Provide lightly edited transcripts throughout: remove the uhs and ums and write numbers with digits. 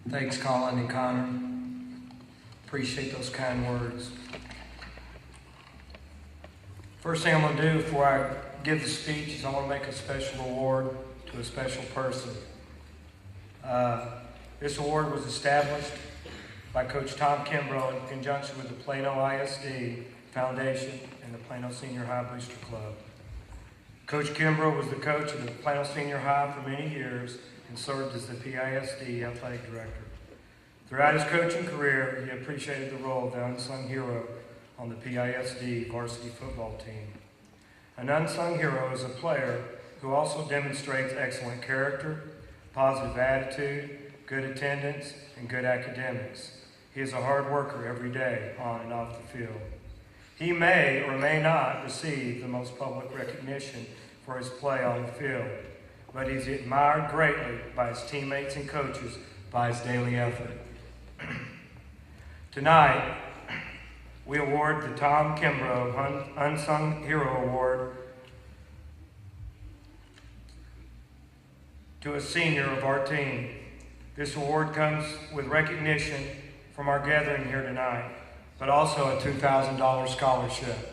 Thanks, Colin and Connor. Appreciate those kind words. First thing I'm going to do before I give the speech is I want to make a special award to a special person. This award was established by Coach Tom Kimbrough in conjunction with the Plano ISD Foundation and the Plano Senior High Booster Club. Coach Kimbrough was the coach of the Plano Senior High for many years and served as the PISD athletic director. Throughout his coaching career, he appreciated the role of the unsung hero on the PISD varsity football team. An unsung hero is a player who also demonstrates excellent character, positive attitude, good attendance, and good academics. He is a hard worker every day on and off the field. He may or may not receive the most public recognition for his play on the field, but he's admired greatly by his teammates and coaches by his daily effort. Tonight, we award the Tom Kimbrough Unsung Hero Award to a senior of our team. This award comes with recognition from our gathering here tonight, but also a $2,000 scholarship.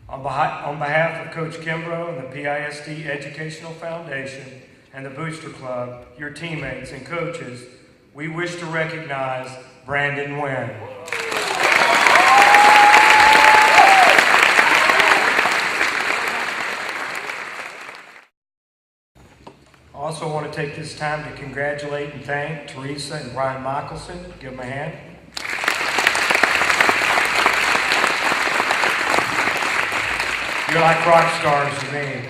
On behalf of Coach Kimbrough and the PISD Educational Foundation and the Booster Club, your teammates and coaches, we wish to recognize Brandon Wynn. I also want to take this time to congratulate and thank Teresa and Brian Michelson. Give them a hand. You're like rock stars to me.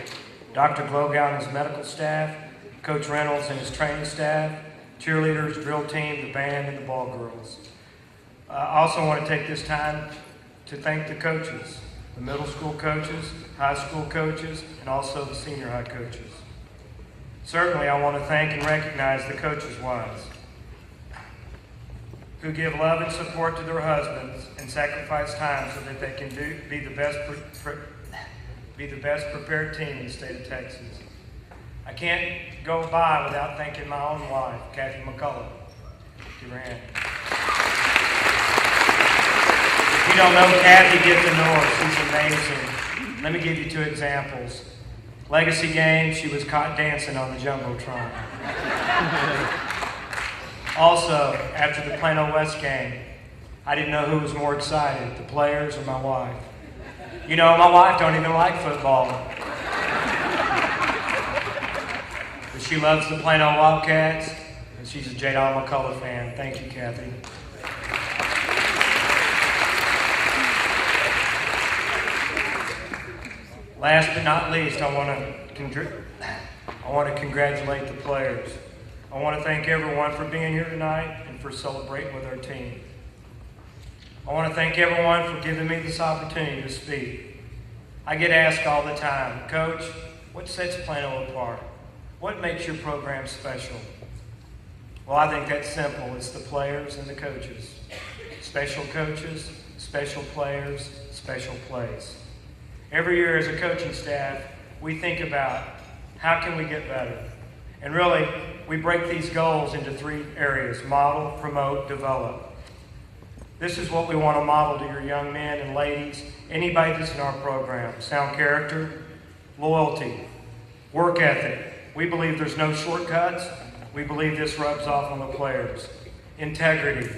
Dr. Glogow and his medical staff, Coach Reynolds and his training staff, cheerleaders, drill team, the band, and the ball girls. I also want to take this time to thank the coaches, the middle school coaches, high school coaches, and also the senior high coaches. Certainly, I want to thank and recognize the coaches' wives who give love and support to their husbands and sacrifice time so that they can be the best prepared team in the state of Texas. I can't go by without thanking my own wife, Kathy McCullough. Give her a hand. If you don't know Kathy, get to know her. She's amazing. Let me give you two examples. Legacy game, she was caught dancing on the Jumbotron. Also, after the Plano West game, I didn't know who was more excited, the players or my wife. You know, my wife don't even like football. But she loves the Plano Wildcats, and she's a J. Don McCullough fan. Thank you, Kathy. Last but not least, I want to congratulate the players. I want to thank everyone for being here tonight and for celebrating with our team. I want to thank everyone for giving me this opportunity to speak. I get asked all the time, Coach, what sets Plano apart? What makes your program special? Well, I think that's simple. It's the players and the coaches. Special coaches, special players, special plays. Every year as a coaching staff, we think about how can we get better? And really, we break these goals into three areas: model, promote, develop. This is what we want to model to your young men and ladies, anybody that's in our program. Sound character, loyalty, work ethic. We believe there's no shortcuts. We believe this rubs off on the players. Integrity.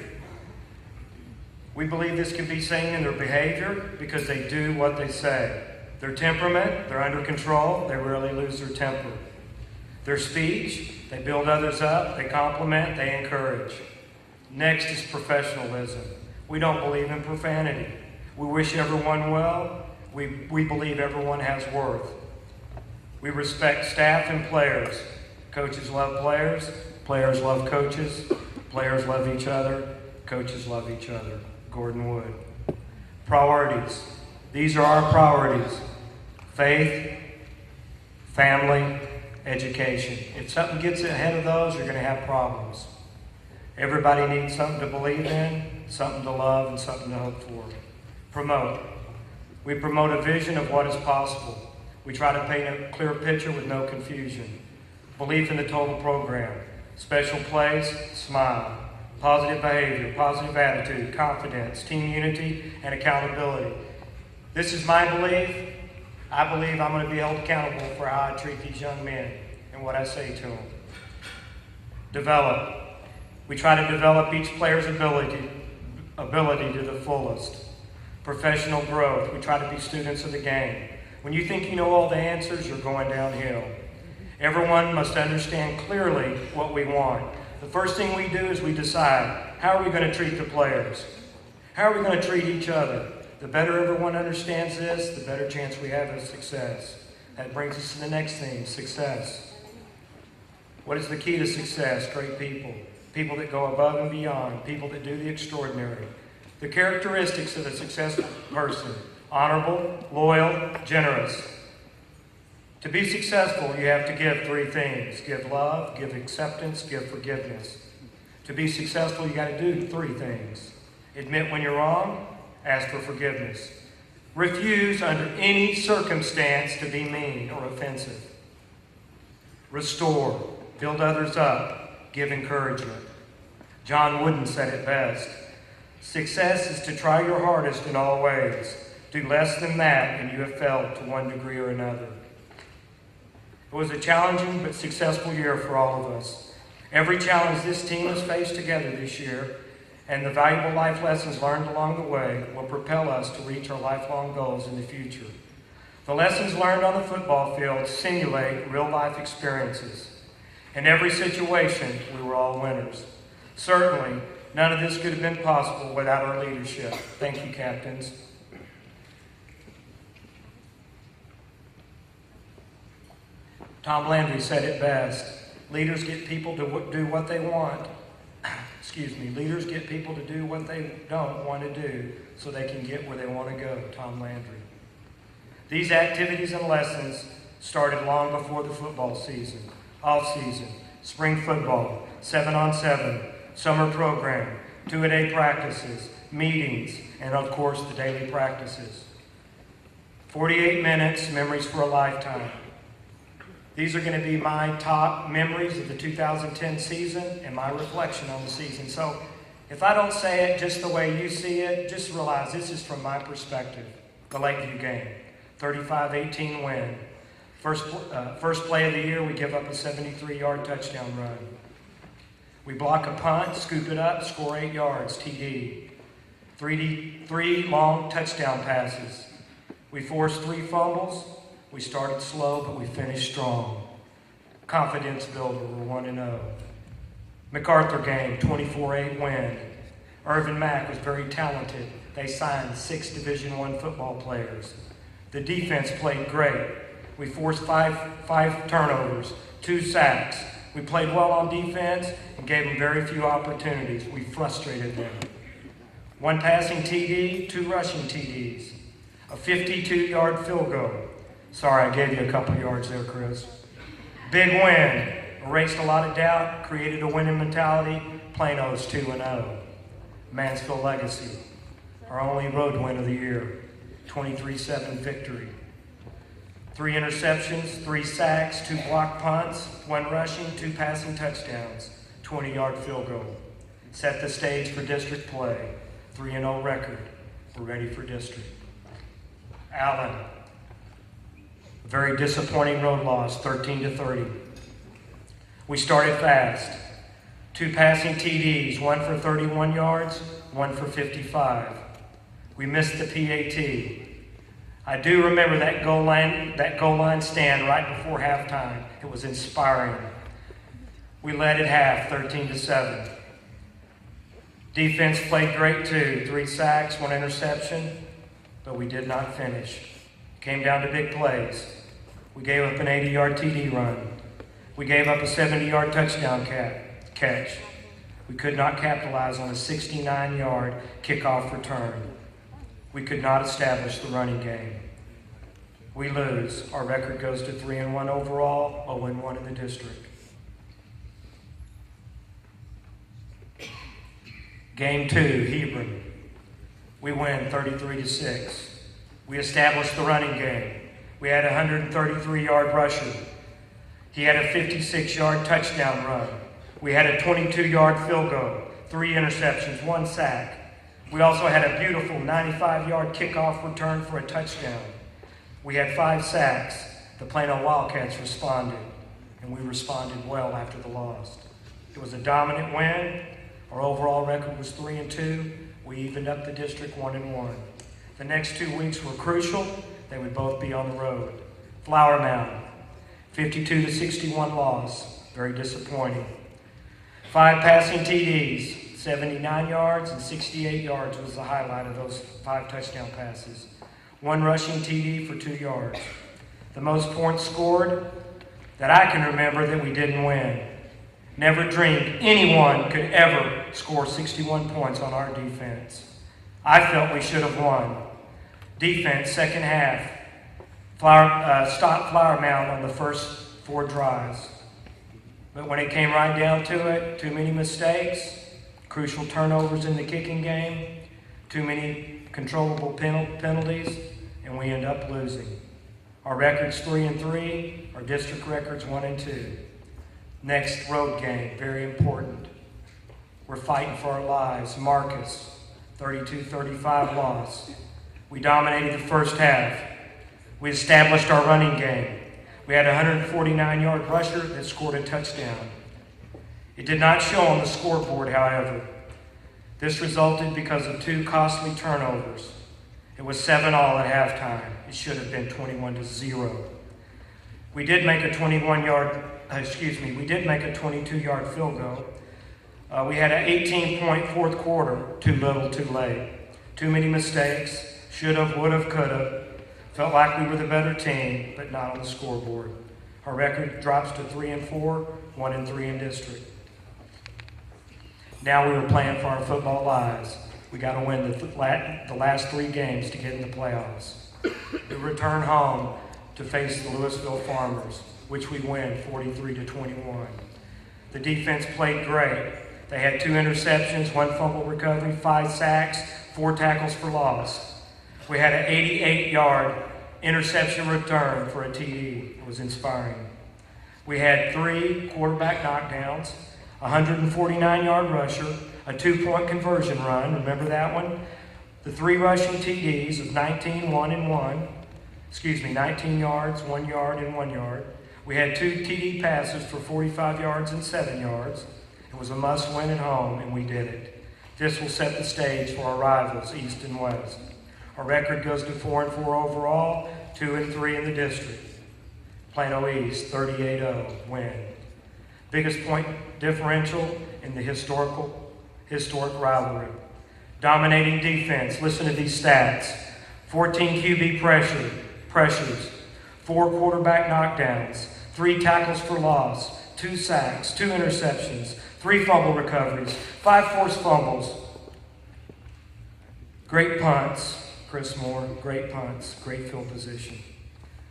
We believe this can be seen in their behavior because they do what they say. Their temperament, they're under control, they rarely lose their temper. Their speech, they build others up, they compliment, they encourage. Next is professionalism. We don't believe in profanity. We wish everyone well. We believe everyone has worth. We respect staff and players. Coaches love players. Players love coaches. Players love each other. Coaches love each other. Gordon Wood. Priorities. These are our priorities. Faith, family, education. If something gets ahead of those, you're going to have problems. Everybody needs something to believe in, something to love, and something to hope for. Promote. We promote a vision of what is possible. We try to paint a clear picture with no confusion. Belief in the total program. Special plays, smile. Positive behavior, positive attitude, confidence, team unity, and accountability. This is my belief. I believe I'm going to be held accountable for how I treat these young men and what I say to them. Develop. We try to develop each player's ability to the fullest. Professional growth. We try to be students of the game. When you think you know all the answers, you're going downhill. Everyone must understand clearly what we want. The first thing we do is we decide, how are we going to treat the players? How are we going to treat each other? The better everyone understands this, the better chance we have of success. That brings us to the next thing, success. What is the key to success? Great people. People that go above and beyond. People that do the extraordinary. The characteristics of a successful person: honorable, loyal, generous. To be successful, you have to give three things. Give love, give acceptance, give forgiveness. To be successful, you got to do three things. Admit when you're wrong, ask for forgiveness. Refuse under any circumstance to be mean or offensive. Restore, build others up, give encouragement. John Wooden said it best. Success is to try your hardest in all ways. Do less than that, and you have failed to one degree or another. It was a challenging but successful year for all of us. Every challenge this team has faced together this year and the valuable life lessons learned along the way will propel us to reach our lifelong goals in the future. The lessons learned on the football field simulate real-life experiences. In every situation, we were all winners. Certainly, none of this could have been possible without our leadership. Thank you, captains. Tom Landry said it best. Leaders get people to do what they want. Leaders get people to do what they don't want to do so they can get where they want to go. Tom Landry. These activities and lessons started long before the football season, off-season, spring football, 7-on-7, summer program, 2-a-day practices, meetings, and of course the daily practices. 48 minutes, memories for a lifetime. These are going to be my top memories of the 2010 season and my reflection on the season. So if I don't say it just the way you see it, just realize this is from my perspective. The Lakeview game, 35-18 win. First play of the year, we give up a 73-yard touchdown run. We block a punt, scoop it up, score 8 yards, TD. Three long touchdown passes. We forced 3 fumbles. We started slow, but we finished strong. Confidence builder, we're 1-0. MacArthur game, 24-8 win. Irvin Mack was very talented. They signed 6 Division I football players. The defense played great. We forced five turnovers, 2 sacks. We played well on defense and gave them very few opportunities. We frustrated them. 1 passing TD, 2 rushing TDs. A 52-yard field goal. Sorry, I gave you a couple yards there, Chris. Big win. Erased a lot of doubt, created a winning mentality. Plano's 2-0. Mansfield Legacy, our only road win of the year. 23-7 victory. 3 interceptions, 3 sacks, 2 blocked punts, 1 rushing, 2 passing touchdowns, 20-yard field goal. Set the stage for district play. 3-0 record. We're ready for district. Allen. A very disappointing road loss, 13-30. We started fast. 2 passing TDs, 1 for 31 yards, 1 for 55. We missed the PAT. I do remember that goal line stand right before halftime. It was inspiring. We led at half, 13-7. Defense played great too. 3 sacks, 1 interception, but we did not finish. Came down to big plays. We gave up an 80-yard TD run. We gave up a 70-yard touchdown catch. We could not capitalize on a 69-yard kickoff return. We could not establish the running game. We lose. Our record goes to 3-1 overall, 0-1 in the district. Game 2, Hebron. We win 33-6. We established the running game. We had a 133-yard rusher. He had a 56-yard touchdown run. We had a 22-yard field goal, 3 interceptions, 1 sack. We also had a beautiful 95-yard kickoff return for a touchdown. We had 5 sacks. The Plano Wildcats responded, and we responded well after the loss. It was a dominant win. Our overall record was 3-2. We evened up the district 1-1. The next 2 weeks were crucial. They would both be on the road. Flower Mound, 52-61 loss, very disappointing. 5 passing TDs, 79 yards and 68 yards was the highlight of those 5 touchdown passes. 1 rushing TD for 2 yards. The most points scored that I can remember that we didn't win. Never dreamed anyone could ever score 61 points on our defense. I felt we should have won. Defense, second half, stopped Flower Mound on the first 4 drives. But when it came right down to it, too many mistakes, crucial turnovers in the kicking game, too many controllable penalties, and we end up losing. Our record's 3-3, our district record's 1-2. Next road game, very important. We're fighting for our lives. Marcus, 32-35 loss. We dominated the first half. We established our running game. We had a 149-yard rusher that scored a touchdown. It did not show on the scoreboard, however. This resulted because of 2 costly turnovers. It was 7-all at halftime. It should have been 21-0. We did make a 22-yard field goal. We had an 18-point fourth quarter, too little, too late. Too many mistakes, should have, would have, could have. Felt like we were the better team, but not on the scoreboard. Our record drops to 3-4, 1-3 in district. Now we were playing for our football lives. We got to win the last 3 games to get in the playoffs. We return home to face the Louisville Farmers, which we win 43-21. The defense played great. They had 2 interceptions, 1 fumble recovery, 5 sacks, 4 tackles for loss. We had an 88-yard interception return for a TD. It was inspiring. We had 3 quarterback knockdowns, a 149-yard rusher, a 2-point conversion run. Remember that one? The 3 rushing TDs of 19 yards, 1 yard, and 1 yard. We had 2 TD passes for 45 yards and 7 yards. It was a must-win at home, and we did it. This will set the stage for our rivals, East and West. Our record goes to 4-4 overall, 2-3 in the district. Plano East, 38-0, win. Biggest point differential in the historic rivalry. Dominating defense, listen to these stats. 14 QB pressures, 4 quarterback knockdowns, 3 tackles for loss, 2 sacks, 2 interceptions, 3 fumble recoveries, 5 forced fumbles. Great punts. Chris Moore, great punts, great field position.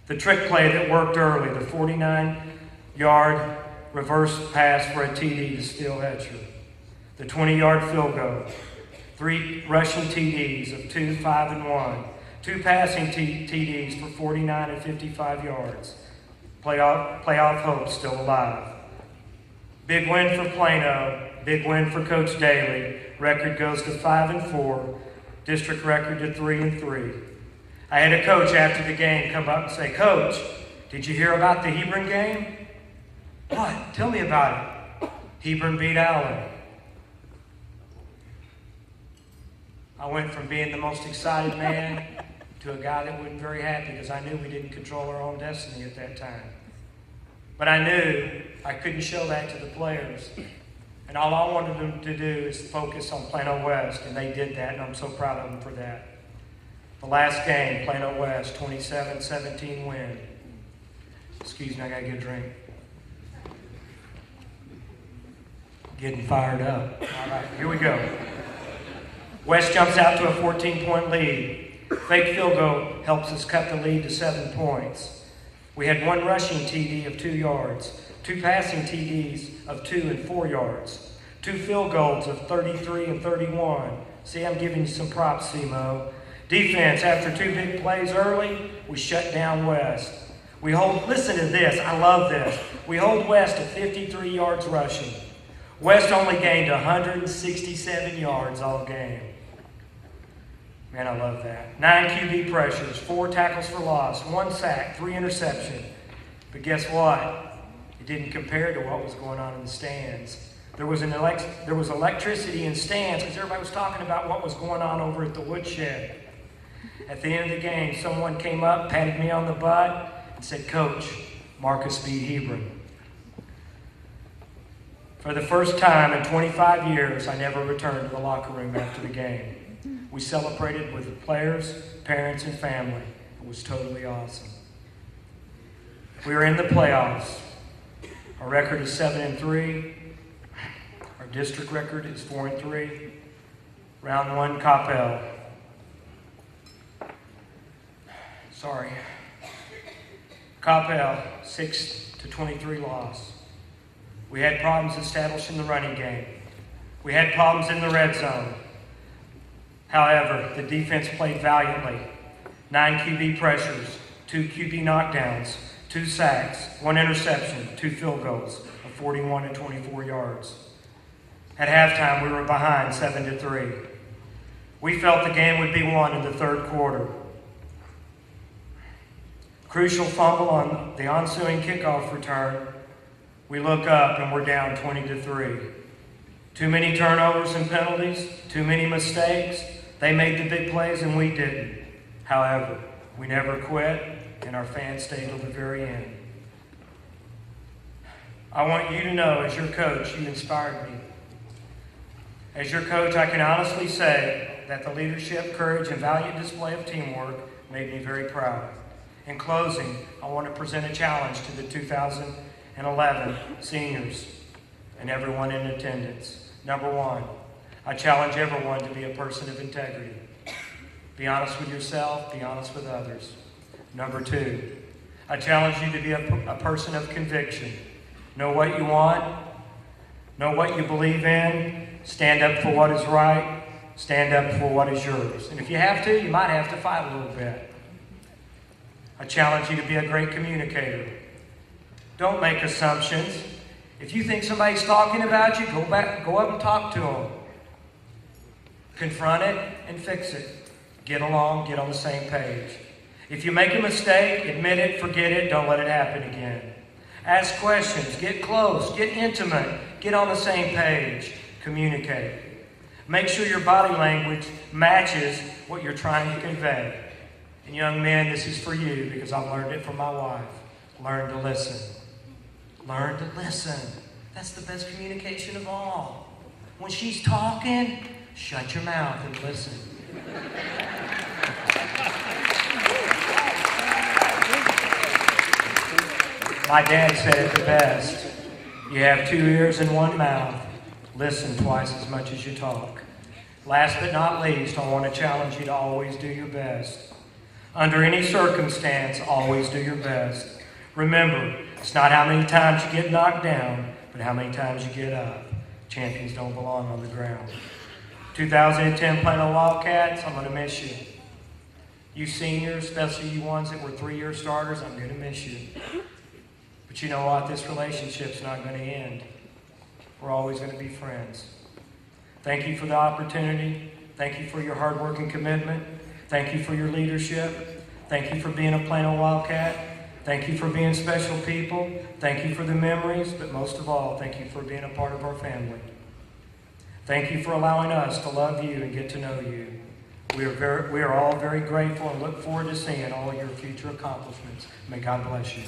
The trick play that worked early, the 49-yard reverse pass for a TD to Steele Hatcher. The 20-yard field goal. 3 rushing TDs of 2, 5, and 1. 2 passing TDs for 49 and 55 yards. Playoff hope still alive. Big win for Plano. Big win for Coach Daly. Record goes to 5-4. District record to 3-3. I had a coach after the game come up and say, "Coach, did you hear about the Hebron game?" "What? Tell me about it." "Hebron beat Allen." I went from being the most excited man to a guy that wasn't very happy because I knew we didn't control our own destiny at that time. But I knew I couldn't show that to the players. And all I wanted them to do is focus on Plano West, and they did that, and I'm so proud of them for that. The last game, Plano West, 27-17 win. Excuse me, I gotta get a drink. Getting fired up. All right, here we go. West jumps out to a 14-point lead. Fake field goal helps us cut the lead to 7 points. We had 1 rushing TD of 2 yards, 2 passing TDs of 2 and 4 yards, 2 field goals of 33 and 31. See, I'm giving you some props, Simo. Defense, after 2 big plays early, we shut down West. Listen to this, I love this. We hold West to 53 yards rushing. West only gained 167 yards all game. Man, I love that. 9 QB pressures, 4 tackles for loss, 1 sack, 3 interceptions. But guess what? It didn't compare to what was going on in the stands. There was electricity in stands because everybody was talking about what was going on over at the woodshed. At the end of the game, someone came up, patted me on the butt, and said, "Coach, Marcus beat Hebron." For the first time in 25 years, I never returned to the locker room after the game. We celebrated with the players, parents, and family. It was totally awesome. We are in the playoffs. Our record is 7-3. Our district record is 4-3. Round 1, Coppell. Coppell, 6-23 loss. We had problems establishing the running game. We had problems in the red zone. However, the defense played valiantly. 9 QB pressures, 2 QB knockdowns, 2 sacks, 1 interception, 2 field goals of 41 and 24 yards. At halftime, we were behind 7-3. We felt the game would be won in the third quarter. Crucial fumble on the ensuing kickoff return. We look up and we're down 20-3. Too many turnovers and penalties, too many mistakes. They made the big plays and we didn't. However, we never quit and our fans stayed till the very end. I want you to know, as your coach, you inspired me. As your coach, I can honestly say that the leadership, courage, and valiant display of teamwork made me very proud. In closing, I want to present a challenge to the 2011 seniors and everyone in attendance. Number 1, I challenge everyone to be a person of integrity. Be honest with yourself, be honest with others. Number 2, I challenge you to be a person of conviction. Know what you want, know what you believe in, stand up for what is right, stand up for what is yours. And if you have to, you might have to fight a little bit. I challenge you to be a great communicator. Don't make assumptions. If you think somebody's talking about you, go up and talk to them. Confront it and fix it. Get along, get on the same page. If you make a mistake, admit it, forget it, don't let it happen again. Ask questions, get close, get intimate, get on the same page, communicate. Make sure your body language matches what you're trying to convey. And young men, this is for you because I've learned it from my wife. Learn to listen. Learn to listen. That's the best communication of all. When she's talking, shut your mouth and listen. My dad said it the best. You have 2 ears and 1 mouth. Listen twice as much as you talk. Last but not least, I want to challenge you to always do your best. Under any circumstance, always do your best. Remember, it's not how many times you get knocked down, but how many times you get up. Champions don't belong on the ground. 2010 Plano Wildcats, I'm going to miss you. You seniors, especially you ones that were 3-year starters, I'm going to miss you. But you know what? This relationship's not going to end. We're always going to be friends. Thank you for the opportunity. Thank you for your hard work and commitment. Thank you for your leadership. Thank you for being a Plano Wildcat. Thank you for being special people. Thank you for the memories, but most of all, thank you for being a part of our family. Thank you for allowing us to love you and get to know you. We are all very grateful and look forward to seeing all your future accomplishments. May God bless you.